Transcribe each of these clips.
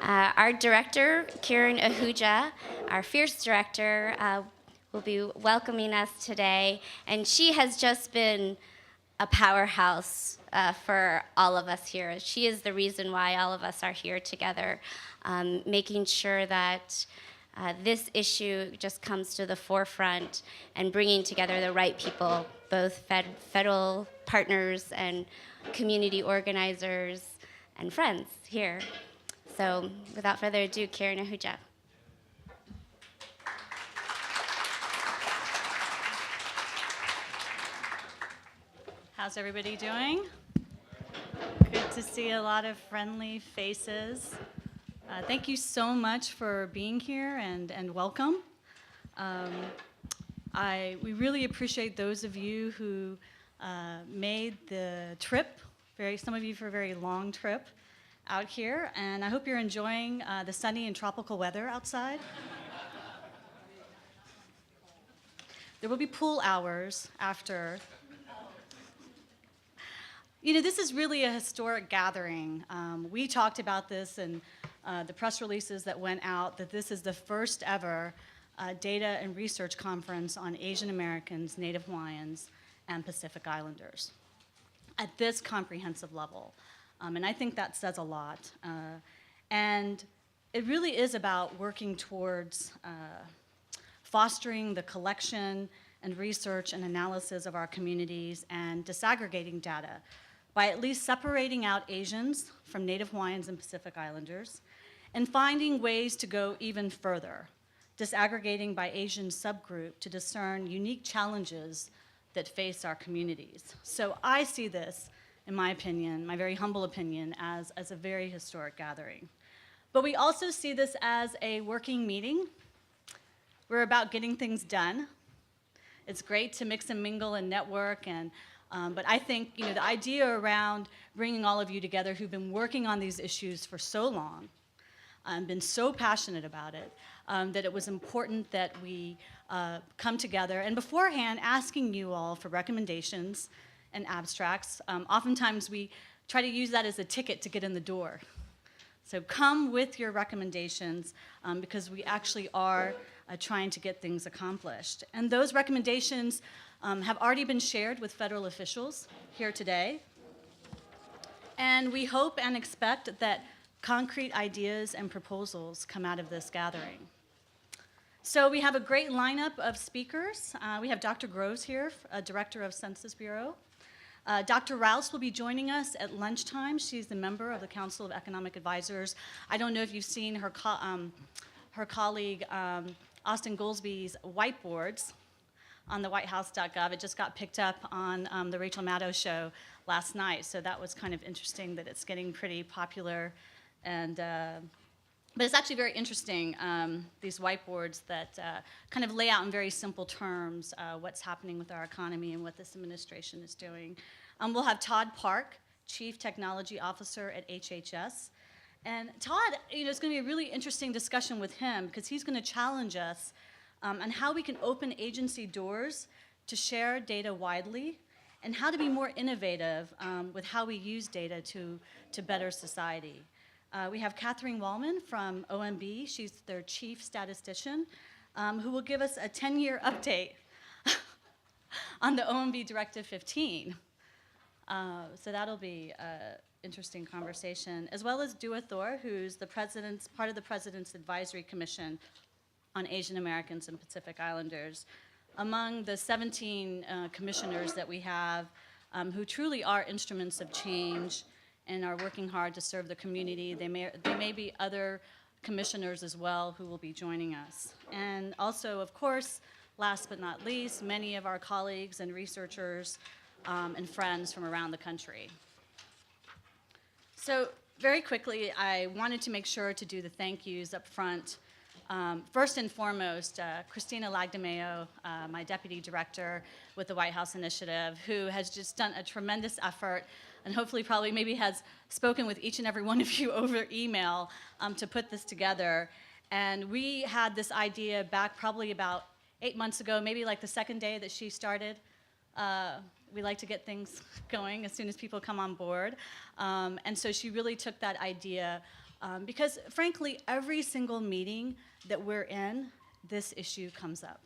Our director, Kiran Ahuja, our fierce director, will be welcoming us today, and she has just been a powerhouse for all of us here. She is the reason why all of us are here together, making sure that this issue just comes to the forefront and bringing together the right people, both federal partners and community organizers and friends here. So without further ado, Kiran Ahuja. How's everybody doing? Good to see a lot of friendly faces. Thank you so much for being here and welcome. We really appreciate those of you who made the trip, some of you for a very long trip out here, and I hope you're enjoying the sunny and tropical weather outside. There will be pool hours after. You know, this is really a historic gathering. We talked about this in the press releases that went out, that this is the first ever data and research conference on Asian Americans, Native Hawaiians, and Pacific Islanders at this comprehensive level. And I think that says a lot. And it really is about working towards fostering the collection and research and analysis of our communities and disaggregating data by at least separating out Asians from Native Hawaiians and Pacific Islanders and finding ways to go even further, disaggregating by Asian subgroup to discern unique challenges that face our communities. So I see this, in my opinion, my very humble opinion, as a very historic gathering. But we also see this as a working meeting. We're about getting things done. It's great to mix and mingle and network, but I think the idea around bringing all of you together who've been working on these issues for so long, been so passionate about it, that it was important that we come together and beforehand asking you all for recommendations and abstracts. Oftentimes we try to use that as a ticket to get in the door. So come with your recommendations because we actually are trying to get things accomplished. And those recommendations have already been shared with federal officials here today. And we hope and expect that concrete ideas and proposals come out of this gathering. So we have a great lineup of speakers. We have Dr. Groves here, Director of Census Bureau. Dr. Rouse will be joining us at lunchtime. She's the member of the Council of Economic Advisors. I don't know if you've seen her colleague Austin Goolsby's whiteboards on the whitehouse.gov. It just got picked up on the Rachel Maddow show last night, so that was kind of interesting that it's getting pretty popular. But it's actually very interesting, these whiteboards that kind of lay out in very simple terms what's happening with our economy and what this administration is doing. We'll have Todd Park, Chief Technology Officer at HHS. And Todd, it's going to be a really interesting discussion with him because he's going to challenge us on how we can open agency doors to share data widely and how to be more innovative with how we use data to better society. We have Catherine Wallman from OMB. She's their chief statistician, who will give us a 10-year update on the OMB Directive 15. So that'll be an interesting conversation, as well as Dua Thor, who's part of the President's Advisory Commission on Asian Americans and Pacific Islanders. Among the 17 commissioners that we have who truly are instruments of change and are working hard to serve the community. There may be other commissioners as well who will be joining us. And also, of course, last but not least, many of our colleagues and researchers and friends from around the country. So very quickly, I wanted to make sure to do the thank yous up front. First and foremost, Christina Lagdameo, my deputy director with the White House Initiative, who has just done a tremendous effort and hopefully probably maybe has spoken with each and every one of you over email to put this together. And we had this idea back probably about 8 months ago, maybe like the second day that she started. We like to get things going as soon as people come on board. And so she really took that idea Because frankly, every single meeting that we're in, this issue comes up.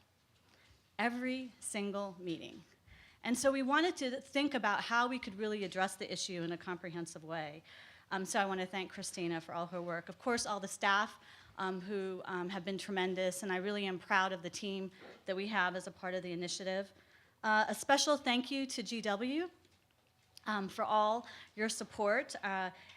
Every single meeting. And so we wanted to think about how we could really address the issue in a comprehensive way. So I want to thank Christina for all her work. Of course, all the staff who have been tremendous, and I really am proud of the team that we have as a part of the initiative. A special thank you to GW for all your support.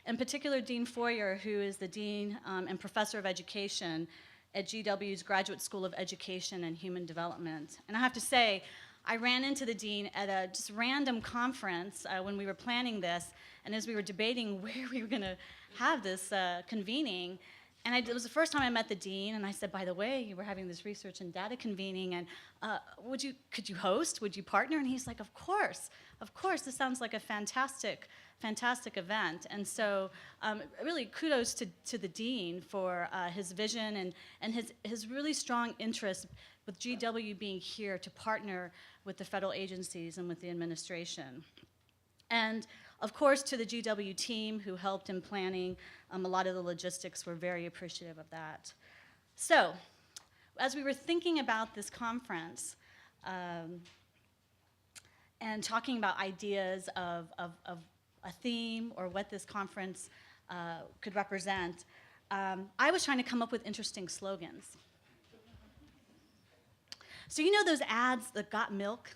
In particular, Dean Foyer, who is the Dean and Professor of Education at GW's Graduate School of Education and Human Development. And I have to say, I ran into the dean at a just random conference when we were planning this, and as we were debating where we were going to have this convening, and it was the first time I met the dean, and I said, by the way, we're having this research and data convening, and could you host? Would you partner? And he's like, of course, this sounds like a fantastic event. And so really kudos to the dean for his vision and his really strong interest with GW being here to partner with the federal agencies and with the administration. And of course, to the GW team who helped in planning a lot of the logistics, we're very appreciative of that. So, as we were thinking about this conference and talking about ideas of a theme or what this conference could represent, I was trying to come up with interesting slogans. So you know those ads, the Got Milk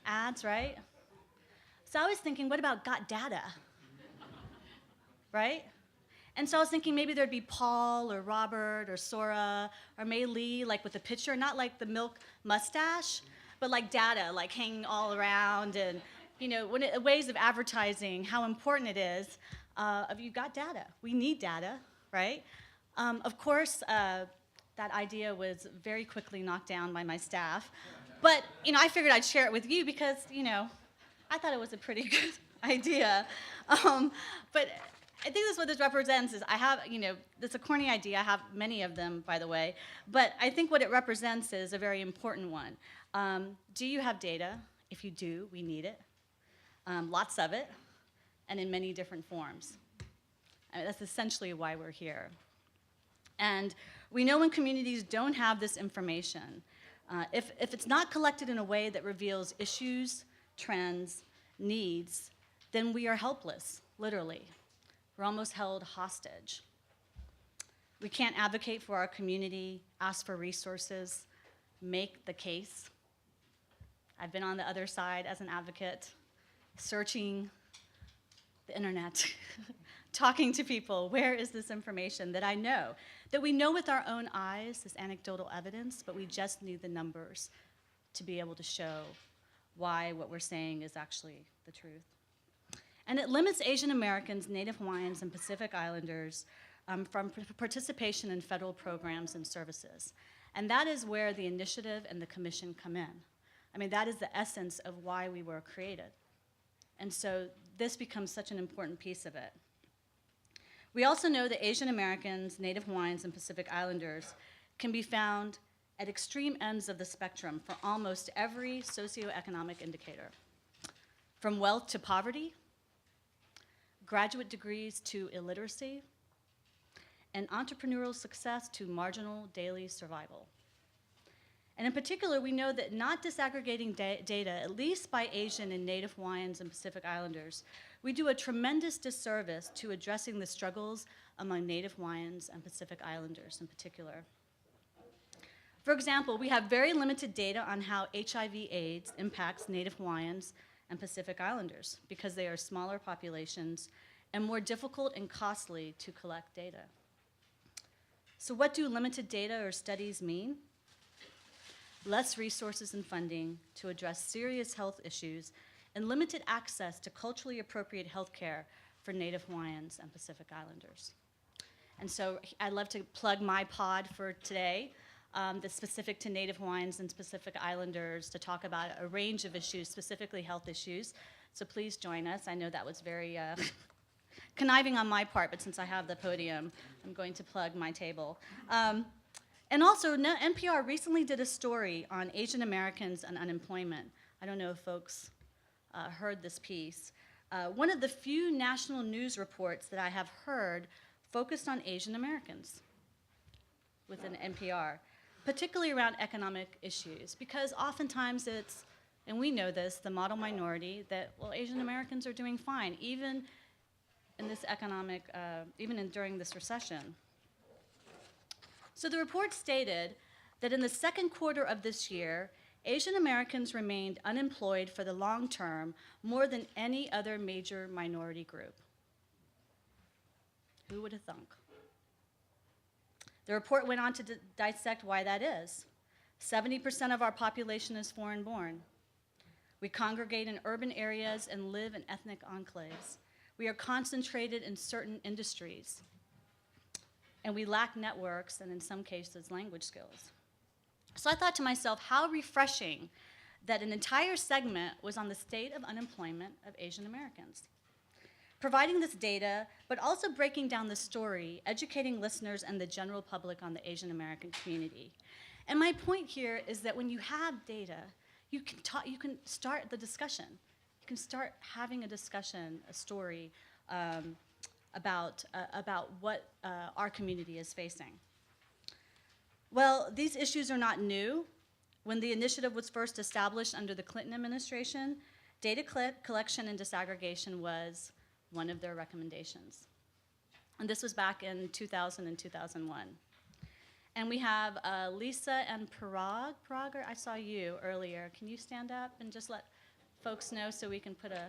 ads, right? So I was thinking, what about Got Data? Right? And so I was thinking maybe there'd be Paul or Robert or Sora or Mei Lee, like with a picture, not like the milk mustache, but like data, like hanging all around, and you know, ways of advertising how important it is. You've got data. We need data, right? Of course, that idea was very quickly knocked down by my staff, but you know, I figured I'd share it with you because you know, I thought it was a pretty good idea. But I think this is what this represents is I have, you know, it's a corny idea. I have many of them, by the way. But I think what it represents is a very important one. Do you have data? If you do, we need it. Lots of it, and in many different forms. I mean, that's essentially why we're here. And we know when communities don't have this information, if it's not collected in a way that reveals issues, trends, needs, then we are helpless, literally. We're almost held hostage. We can't advocate for our community, ask for resources, make the case. I've been on the other side as an advocate, searching the internet, talking to people, where is this information that I know, that we know with our own eyes, this anecdotal evidence, but we just need the numbers to be able to show why what we're saying is actually the truth. And it limits Asian Americans, Native Hawaiians, and Pacific Islanders from participation in federal programs and services. And that is where the initiative and the commission come in. I mean, that is the essence of why we were created. And so this becomes such an important piece of it. We also know that Asian Americans, Native Hawaiians, and Pacific Islanders can be found at extreme ends of the spectrum for almost every socioeconomic indicator, from wealth to poverty, graduate degrees to illiteracy, and entrepreneurial success to marginal daily survival. And in particular, we know that not disaggregating data, at least by Asian and Native Hawaiians and Pacific Islanders, we do a tremendous disservice to addressing the struggles among Native Hawaiians and Pacific Islanders in particular. For example, we have very limited data on how HIV/AIDS impacts Native Hawaiians and Pacific Islanders because they are smaller populations and more difficult and costly to collect data. So what do limited data or studies mean? Less resources and funding to address serious health issues and limited access to culturally appropriate health care for Native Hawaiians and Pacific Islanders. And so I'd love to plug my pod for today that's specific to Native Hawaiians and Pacific Islanders to talk about a range of issues, specifically health issues. So please join us. I know that was very conniving on my part, but since I have the podium, I'm going to plug my table. And also, NPR recently did a story on Asian Americans and unemployment. I don't know if folks heard this piece. One of the few national news reports that I have heard focused on Asian Americans within NPR, particularly around economic issues, because oftentimes it's, and we know this, the model minority, that, well, Asian Americans are doing fine, even in this economic, during this recession. So the report stated that in the second quarter of this year, Asian Americans remained unemployed for the long term more than any other major minority group. Who would have thunk? The report went on to dissect why that is. 70% of our population is foreign-born. We congregate in urban areas and live in ethnic enclaves. We are concentrated in certain industries. And we lack networks and, in some cases, language skills. So I thought to myself, how refreshing that an entire segment was on the state of unemployment of Asian Americans. Providing this data, but also breaking down the story, educating listeners and the general public on the Asian American community. And my point here is that when you have data, you can start the discussion. You can start having a discussion, a story about what our community is facing. Well, these issues are not new. When the initiative was first established under the Clinton administration, data collection and disaggregation was one of their recommendations. And this was back in 2000 and 2001. And we have Lisa and Parag. Parag, I saw you earlier. Can you stand up and just let folks know so we can put a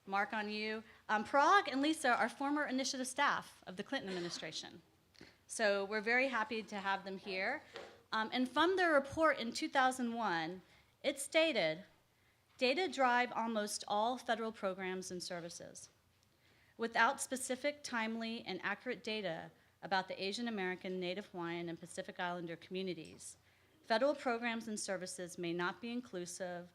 mark on you? Parag and Lisa are former initiative staff of the Clinton administration. So we're very happy to have them here. And from their report in 2001, it stated, data drive almost all federal programs and services. Without specific, timely, and accurate data about the Asian American, Native Hawaiian, and Pacific Islander communities, federal programs and services may not be inclusive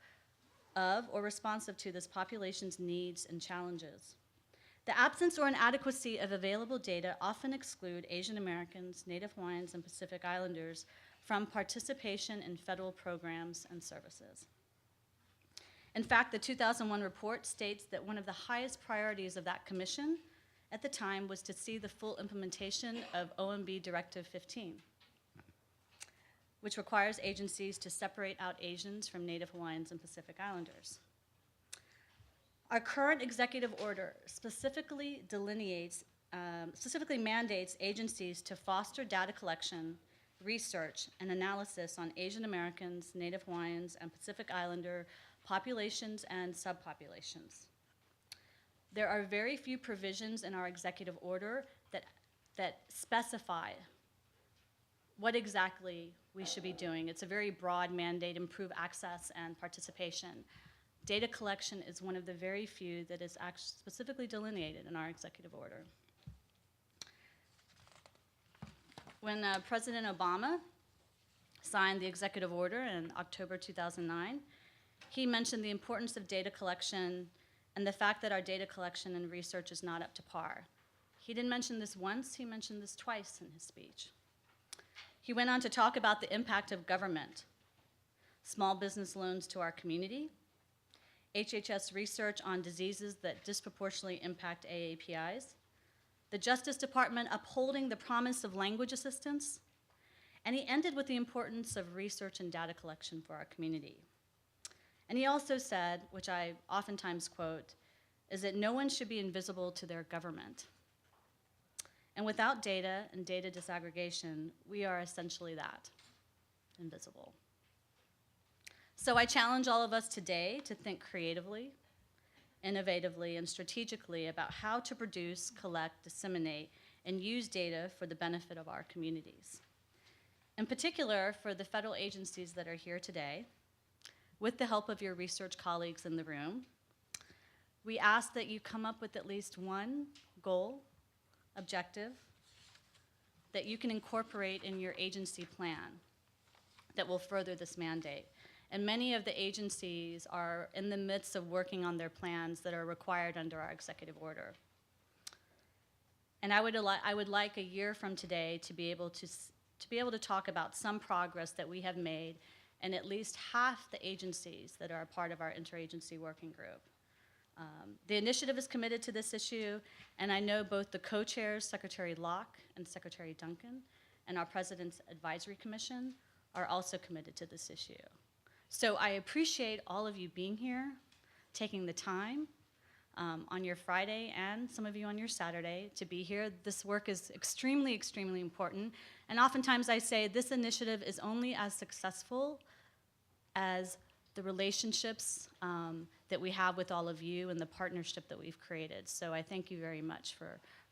of or responsive to this population's needs and challenges. The absence or inadequacy of available data often exclude Asian Americans, Native Hawaiians, and Pacific Islanders from participation in federal programs and services. In fact, the 2001 report states that one of the highest priorities of that commission at the time was to see the full implementation of OMB Directive 15, which requires agencies to separate out Asians from Native Hawaiians and Pacific Islanders. Our current executive order specifically mandates agencies to foster data collection, research, and analysis on Asian Americans, Native Hawaiians, and Pacific Islander populations and subpopulations. There are very few provisions in our executive order that specify what exactly we should be doing. It's a very broad mandate, improve access and participation. Data collection is one of the very few that is actually specifically delineated in our executive order. When President Obama signed the executive order in October 2009, he mentioned the importance of data collection and the fact that our data collection and research is not up to par. He didn't mention this once, he mentioned this twice in his speech. He went on to talk about the impact of government, small business loans to our community, HHS research on diseases that disproportionately impact AAPIs, the Justice Department upholding the promise of language assistance, and he ended with the importance of research and data collection for our community. And he also said, which I oftentimes quote, is that no one should be invisible to their government. And without data and data disaggregation, we are essentially that, invisible. So I challenge all of us today to think creatively, innovatively, and strategically about how to produce, collect, disseminate, and use data for the benefit of our communities. In particular, for the federal agencies that are here today, with the help of your research colleagues in the room, we ask that you come up with at least one goal, objective, that you can incorporate in your agency plan that will further this mandate. And many of the agencies are in the midst of working on their plans that are required under our executive order. And I would like a year from today to be able to talk about some progress that we have made in at least half the agencies that are a part of our interagency working group. The initiative is committed to this issue, and I know both the co-chairs, Secretary Locke and Secretary Duncan, and our President's Advisory Commission are also committed to this issue. So I appreciate all of you being here, taking the time on your Friday and some of you on your Saturday to be here. This work is extremely, extremely important. And oftentimes I say this initiative is only as successful as the relationships that we have with all of you and the partnership that we've created. So I thank you very much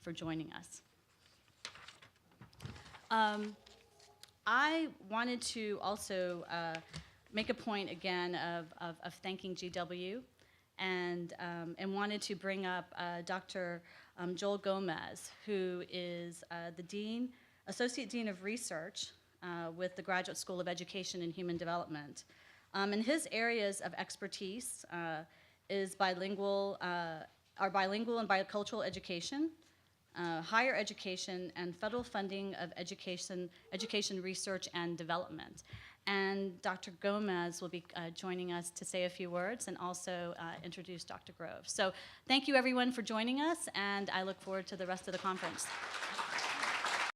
for joining us. I wanted to also make a point again of thanking GW and wanted to bring up Dr. Joel Gomez, who is the Dean, Associate Dean of Research with the Graduate School of Education and Human Development. And his areas of expertise are bilingual and bicultural education, higher education, and federal funding of education research and development. And Dr. Gomez will be joining us to say a few words and also introduce Dr. Grove. So thank you everyone for joining us, and I look forward to the rest of the conference.